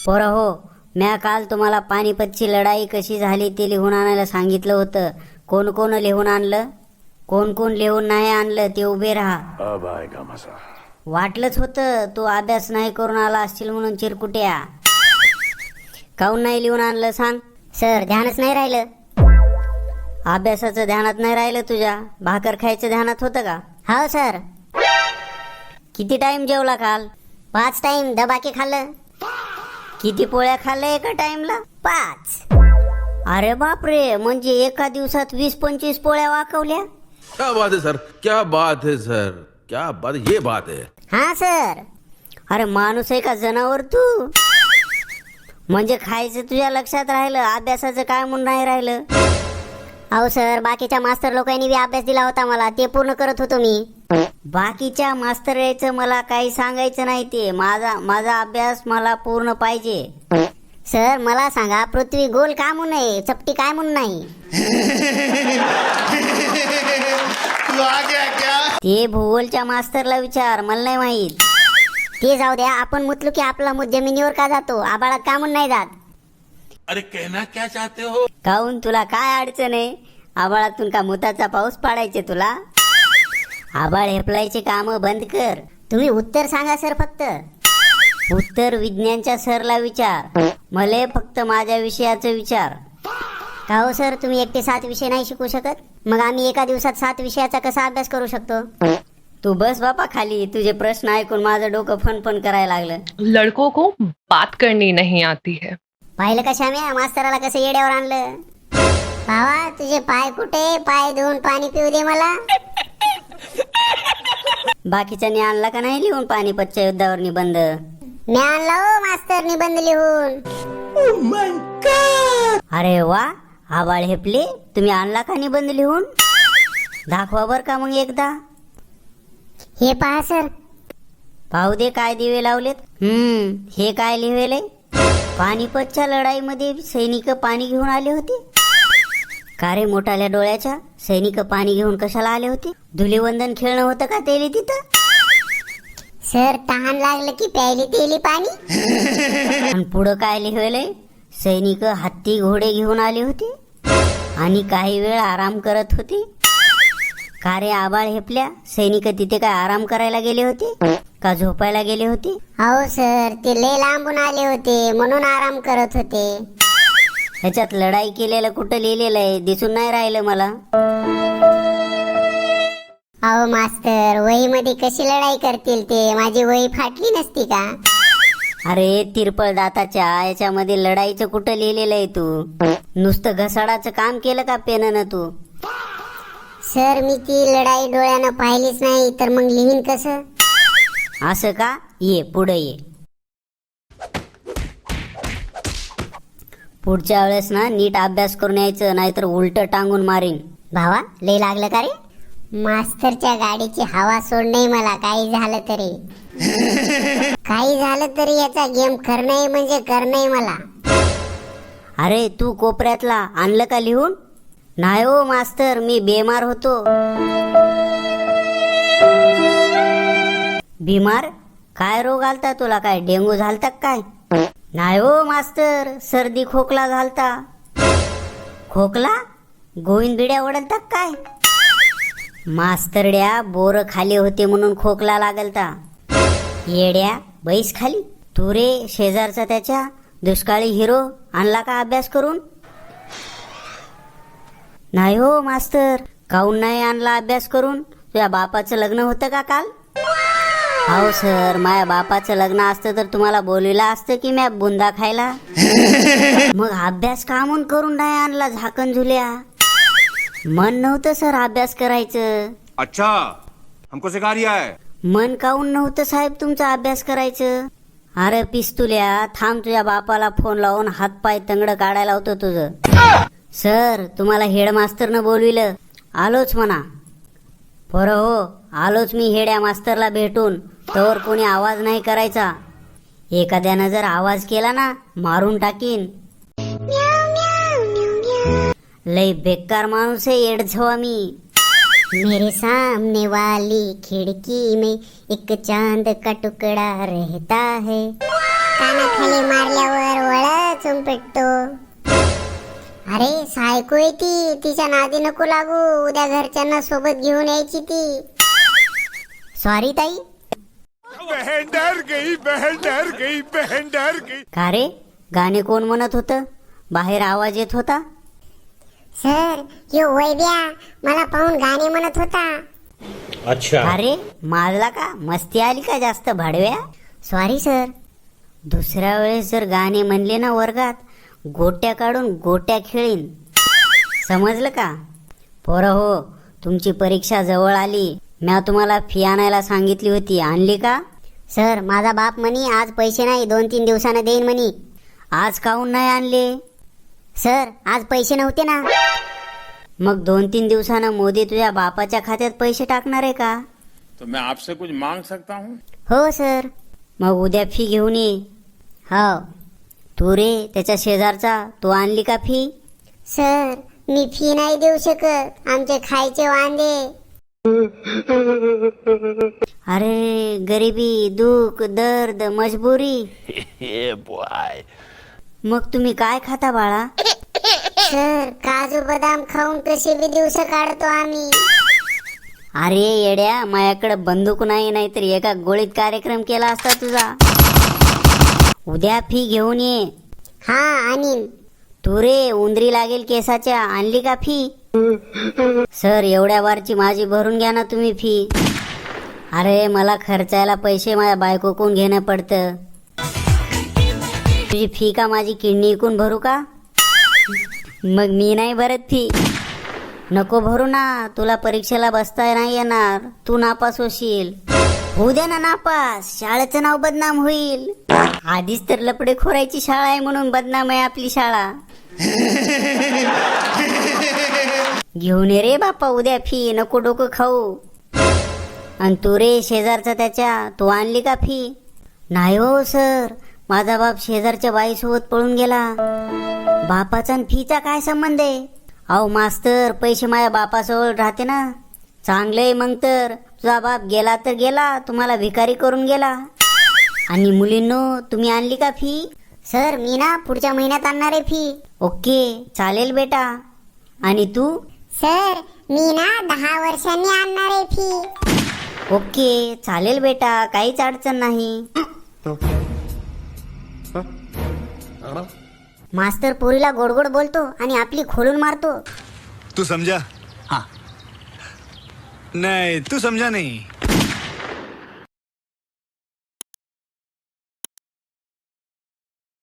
पोरं हो, म्या काल तुम्हाला पानिपतची लढाई कशी झाली ते लिहून आणायला सांगितलं होतं. कोण कोण लिहून आणलं? कोण कोण लिहून नाही आणलं ते उभे राहा. अब आएगा मजा. वाटलंच होतं तू अभ्यास नाही करून आला असशील म्हणून चिरकुट्या. काऊन नाही लिहून आणलं सांग? सर ध्यानच नाही राहिलं. अभ्यासाचं ध्यानात नाही राहिलं तुझ्या? भाकर खायचं ध्यानात होतं का? हो सर. किती टाइम जेवला काल? 5 टाइम दबाके खाल्लं. किती पोळ्या खाल्ल्या एका टाइमला? 5. अरे बापरे, म्हणजे एका दिवसात 20-25 पोळ्या वाकवल्या. क्या बात है सर, क्या बात है सर, क्या बात, ये बात है. हा सर. अरे माणूस आहे का जनावर तू? म्हणजे खायचं तुझ्या लक्षात राहिलं, अभ्यासाचं काय म्हणून नाही राहिलं? अहो सर, बाकीच्या मास्तर लोकांनी बी अभ्यास दिला होता मला, ते पूर्ण करत होतो मी. बाकीच्या मास्तर यायचं मला काही सांगायचं नाही, ते माझा अभ्यास मला पूर्ण पाहिजे. सर मला सांगा, पृथ्वी गोल का म्हणून आहे, चपटी काय म्हणून नाही? ते भूगोलच्या मास्तरला विचार, मला नाही माहित. ते जाऊ द्या, आपण म्हटलो की आपला मूत जमिनीवर का जातो, आबाळात का म्हणून नाही जात? अरे कहना क्या चाहते हो? काहून, तुला काय अडचण आहे? आबाळातून का मुताचा पाऊस पाडायचे तुला? आबाळ हेपलायचे काम बंद कर. तुम्ही उत्तर सांगा सर फक्त. उत्तर विज्ञानच्या सरला विचार, मले फक्त माझ्या विषयाचं विचार. का हो सर, तुम्ही एकटे 7 विषय नाही शिकू शकत? मग आम्ही एका दिवसात 7 विषयाचा कसा अभ्यास करू शकतो? तू बस बापा खाली, तुझे प्रश्न ऐकून माझं डोकं फनफन करायला लागलं. लड़कों को बात करनी नहीं आती है. पाहिलं का श्याम्या, मास्तराला कसं येड्यावर आणलं? भावा तुझे पाय कुठे, पाय धुवून पाणी पिऊ दे मला. बाकीच्यानी आणला का नाही लिहून पानिपतच्या युद्धावर निबंध? मी आणला हो मास्तर निबंध लिहून. अरे वा, आबाळ हेपले, तुम्ही आणला का निबंध लिहून? दाखवा बर का मग एकदा. हे पहा सर. पाहू दे काय दिवे लावलेत. हे काय लिहिलेले? पानिपतच्या लढाईमध्ये सैनिक पाणी घेऊन आले होते. का रे मोठाल्या डोळ्याच्या, सैनिक पाणी घेऊन कशाला आले होते? धुलीवंदन खेळणं होतं का तेली तिथं? सर तहान लागलं की प्यायली तेली पाणी. आणि पुढं काय लिहिलंय? सैनिक हत्ती घोडे घेऊन आले होते आणि काही वेळ आराम करत होते. का रे आबाळ हेपल्या, सैनिक तिथे काय आराम करायला गेले होते का झोपायला गेले होते? हो सर, ते लय लांबून आले होते म्हणून आराम करत होते. ह्याच्यात लढाई केलेलं कुठं लिहिलेलं आहे? दिसून नाही राहिलं मला. अहो मास्तर, वहीमध्ये कशी लढाई करतील ते? माझी वही फाटली नसती का? अरे तिरपळ दाताच्या, याच्यामध्ये लढाईचं कुठं लिहिलेलं आहे? तू नुसतं घसाडाचं काम केलं का पेनानं तू? सर मी ती लढाई डोळ्यानं पाहिलीच नाही, तर मग लिहीन कसं? असं का? ये पुढे ये. पुढच्या वेळेस ना नीट अभ्यास करून यायचं, नाहीतर उलट टांगून मारीन. भावा लय लागलं का रे? मास्तरच्या गाडीची हवा सोड नाही मला, काही झालं तरी. काही झालं तरी याचा गेम करणं म्हणजे करणं मला. अरे तू कोपऱ्यातला आणलं का लिहून? नाही हो मास्तर, मी बेमार होतो. बिमार? काय रोग आलता तुला? काय डेंगू झालता काय? नाही हो मास्तर, सर्दी खोकला झालता. खोकला? गोविंद बिड्या ओढलता काय? मास्तरड्या, बोर खाली होते म्हणून खोकला लागलता. येड्या, बैस खाली. तू रे शेजारचा त्याच्या दुष्काळी हिरो आणला का अभ्यास करून? नाही हो मास्तर. काऊन नाही आणला अभ्यास करून? तुझ्या बापाचं लग्न होतं का काल? हो सर, माझ्या बापाचं लग्न असतं तर तुम्हाला बोलविला असतं की मी बुंदा खायला. मग अभ्यास का म्हणून करून नाही आणला झाकण झुल्या? मन नव्हतं सर अभ्यास करायचं. अच्छा, हमको सिखा रिया है. मन काऊन नव्हतं साहेब तुमचा अभ्यास करायचं? अरे पिस्तुल्या, थांब, तुझ्या बापाला फोन लावून हातपाय तंगड काढायला होतं तुझं. सर तुम्हाला हेडमास्टरनं बोलविलं, आलोच म्हणा. पोरं हो, आलोच मी हेड्या मास्तरला भेटून. तोवर कोणी आवाज नाही करायचा. एखाद्यानं जर आवाज केला ना, मारून टाकीन. लय बेकार माणूस आहे येडझवा मी. मेरे सामने वाली खिड़की में एक चांद का टुकड़ा रहता है. कानाखाली मारल्यावर वळचून पेटतो. अरे सायको आहे ती, तिच्या नादी नको लागू. उद्या घरच्यांना सोबत घेऊन यायची ती. सॉरी ताई. बहन डर गई, बहन डर गई, बहन डर गई. का रे, गाणे कोण म्हणत होतं? बाहेर आवाज येत होता. सर यो वैद्या मला पाहून गाणे म्हणत होता. अरे मारला का? मस्ती आली का जास्त भाडव्या? Sorry sir. दुसऱ्या वेळेस जर गाणे म्हणले ना वर्गात, गोट्या काढून गोट्या खेळीन, समजलं का? पोरं हो, तुमची परीक्षा जवळ आली. म्या तुम्हाला फी आणायला सांगितली होती, आणली का? सर माझा बाप म्हणी आज पैसे नाही, 2-3 दिवसानं देईन म्हणी. आज काहून नाही आणले? सर आज पैसे नव्हते ना. मग 2-3 दिवसानं मोदी तुझ्या बापाच्या खात्यात पैसे टाकणार आहे का? तो मैं आपसे कुछ मांग सकता हूँ? हो सर. मग उद्या फी घेऊन ये. हो. तू रे त्याच्या शेजारचा, तू आणली का फी? सर मी फी नाही देऊ शकत, आमचे खायचे वांदे. अरे गरिबी, दुःख, दर्द, मजबुरी. मग तुम्ही काय खाता बाळा? सर काजू बदाम खाऊन कसे बी दिवस काढतो आम्ही. अरे येड्या, माझ्याकडे बंदूक नाही, नाहीतर एका गोळीत कार्यक्रम केला असता तुझा. उद्या फी घेऊन ये. हा आणीन. तू रे उंदरी लागेल केसाच्या, आणली का फी? सर एवढ्या वारची माझी भरून घ्या ना तुम्ही फी. अरे मला खर्चायला पैसे माझ्या बायकोकून घेणं पडतं. तुझी फी का माझी किडनी इकून भरू का? मग मी नाही भरत फी. नको भरू ना, तुला परीक्षेला बसता नाही येणार, तू नापास होशील. होऊ दे ना नापास, शाळेचं नाव बदनाम होईल. आधीच तर लपडे खोरायची शाळा आहे म्हणून बदनाम आहे आपली शाळा. घेऊन ये रे बापा उद्या फी, नको डोकं खाऊ. आणि तू रे शेजारचा त्याच्या, तू आणली का फी? नाही हो सर, माझा बाप शेजारच्या बाईसोबत पळून गेला. बापाचा आणि फीचा काय संबंध आहे? अहो मास्तर, पैसे माझ्या बापाजवळ राहते ना. चांगलंय मग तर, तुझा बाप गेला तर गेला, तुम्हाला भिकारी करून गेला. आणि मुलींनो, तुम्ही आणली का फी? सर मी ना पुढच्या महिन्यात आणणार आहे फी. ओके चालेल बेटा. आणि तू? सर मी ना 10 वर्षांनी आणणार आहे फी. ओके चालेल बेटा, काहीच अडचण नाही. मास्तर पोरीला गोड गोड बोलतो आणि आपली खोलून मारतो. तू समझा? हाँ. नहीं तू समझा नहीं.